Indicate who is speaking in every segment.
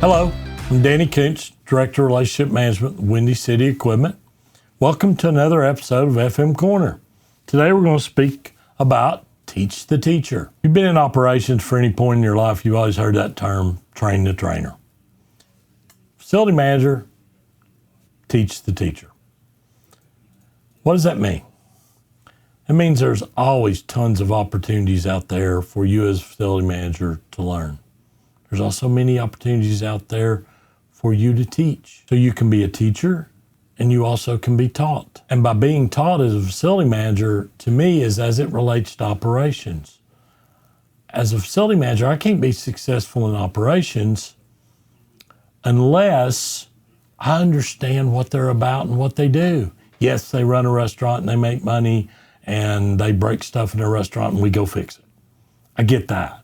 Speaker 1: Hello, I'm Danny Koontz, Director of Relationship Management with Windy City Equipment. Welcome to another episode of FM Corner. Today we're going to speak about teach the teacher. If you've been in operations for any point in your life, you've always heard that term, train the trainer. Facility manager, teach the teacher. What does that mean? It means there's always tons of opportunities out there for you as a facility manager to learn. There's also many opportunities out there for you to teach. So you can be a teacher and you also can be taught. And by being taught as a facility manager, to me, is as it relates to operations. As a facility manager, I can't be successful in operations unless I understand what they're about and what they do. Yes, they run a restaurant and they make money and they break stuff in their restaurant and we go fix it. I get that.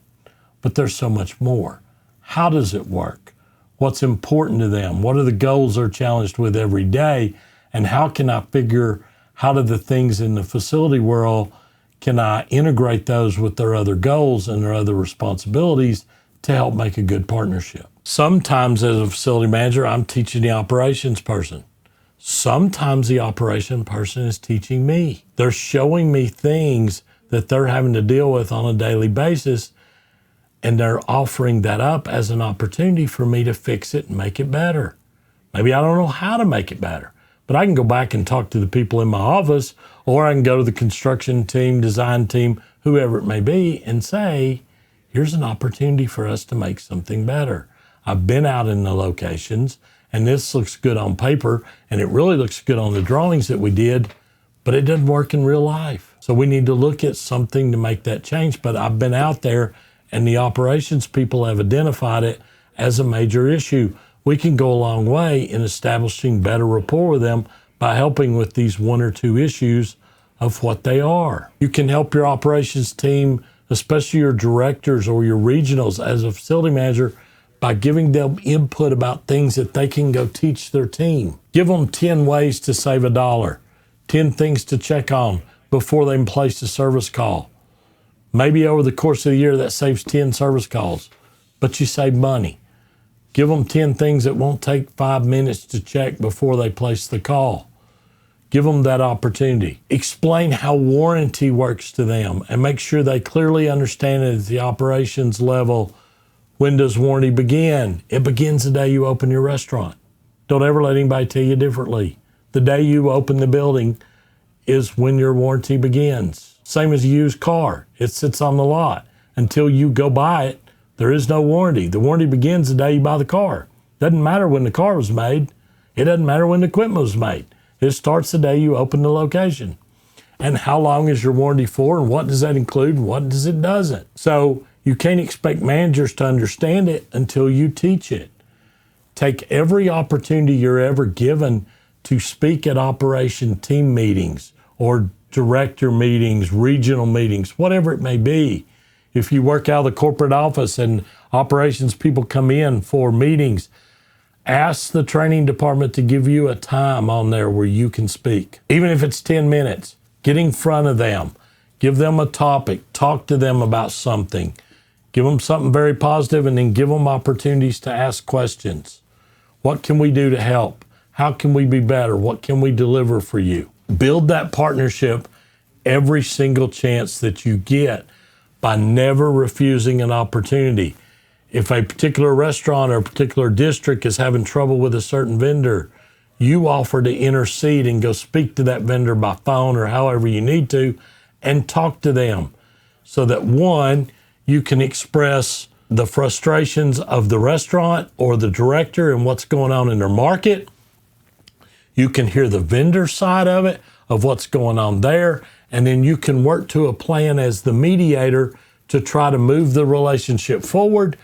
Speaker 1: But there's so much more. How does it work? What's important to them? What are the goals they're challenged with every day? And how can I figure how do the things in the facility world, can I integrate those with their other goals and their other responsibilities to help make a good partnership? Sometimes as a facility manager, I'm teaching the operations person. Sometimes the operation person is teaching me. They're showing me things that they're having to deal with on a daily basis, and they're offering that up as an opportunity for me to fix it and make it better. Maybe I don't know how to make it better, but I can go back and talk to the people in my office, or I can go to the construction team, design team, whoever it may be, and say, here's an opportunity for us to make something better. I've been out in the locations, and this looks good on paper, and it really looks good on the drawings that we did, but it doesn't work in real life. So we need to look at something to make that change. But I've been out there, and the operations people have identified it as a major issue. We can go a long way in establishing better rapport with them by helping with these one or two issues of what they are. You can help your operations team, especially your directors or your regionals as a facility manager, by giving them input about things that they can go teach their team. Give them 10 ways to save $1, 10 things to check on before they place a service call. Maybe over the course of the year that saves 10 service calls, but you save money. Give them 10 things that won't take 5 minutes to check before they place the call. Give them that opportunity. Explain how warranty works to them and make sure they clearly understand it at the operations level. When does warranty begin? It begins the day you open your restaurant. Don't ever let anybody tell you differently. The day you open the building is when your warranty begins. Same as a used car. It sits on the lot. Until you go buy it, there is no warranty. The warranty begins the day you buy the car. Doesn't matter when the car was made. It doesn't matter when the equipment was made. It starts the day you open the location. And how long is your warranty for, and what does that include, and what does it doesn't? So you can't expect managers to understand it until you teach it. Take every opportunity you're ever given to speak at operation team meetings or director meetings, regional meetings, whatever it may be. If you work out of the corporate office and operations people come in for meetings, ask the training department to give you a time on there where you can speak. Even if it's 10 minutes, get in front of them, give them a topic, talk to them about something, give them something very positive, and then give them opportunities to ask questions. What can we do to help? How can we be better? What can we deliver for you? Build that partnership every single chance that you get by never refusing an opportunity. If a particular restaurant or a particular district is having trouble with a certain vendor, you offer to intercede and go speak to that vendor by phone or however you need to and talk to them so that, one, you can express the frustrations of the restaurant or the director and what's going on in their market. You can hear the vendor side of it, of what's going on there, and then you can work to a plan as the mediator to try to move the relationship forward,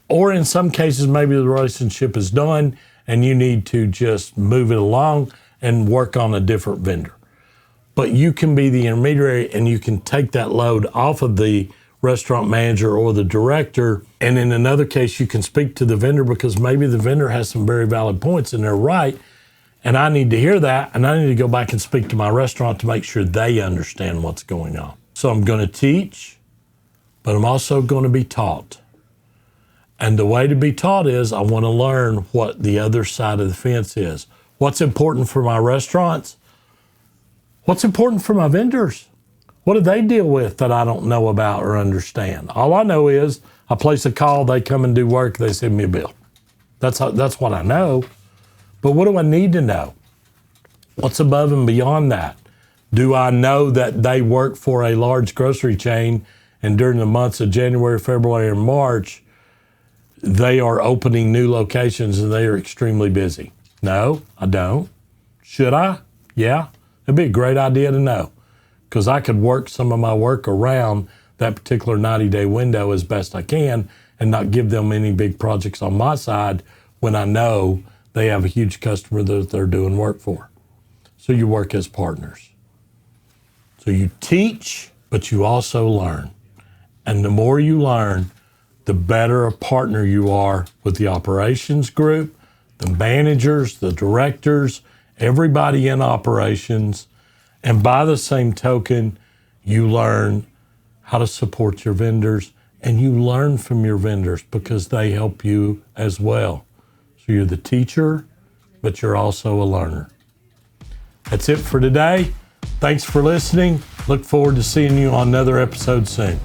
Speaker 1: or in some cases, maybe the relationship is done and you need to just move it along and work on a different vendor. But you can be the intermediary and you can take that load off of the restaurant manager or the director, and in another case, you can speak to the vendor because maybe the vendor has some very valid points and they're right, and I need to hear that, and I need to go back and speak to my restaurant to make sure they understand what's going on. So I'm going to teach, but I'm also going to be taught. And the way to be taught is I want to learn what the other side of the fence is. What's important for my restaurants? What's important for my vendors? What do they deal with that I don't know about or understand? All I know is I place a call, they come and do work, they send me a bill. That's what I know. But what do I need to know? What's above and beyond that? Do I know that they work for a large grocery chain and during the months of January, February, and March, they are opening new locations and they are extremely busy? No, I don't. Should I? Yeah, it'd be a great idea to know, because I could work some of my work around that particular 90-day window as best I can and not give them any big projects on my side when I know they have a huge customer that they're doing work for. So you work as partners. So you teach, but you also learn. And the more you learn, the better a partner you are with the operations group, the managers, the directors, everybody in operations. And by the same token, you learn how to support your vendors, and you learn from your vendors because they help you as well. So you're the teacher, but you're also a learner. That's it for today. Thanks for listening. Look forward to seeing you on another episode soon.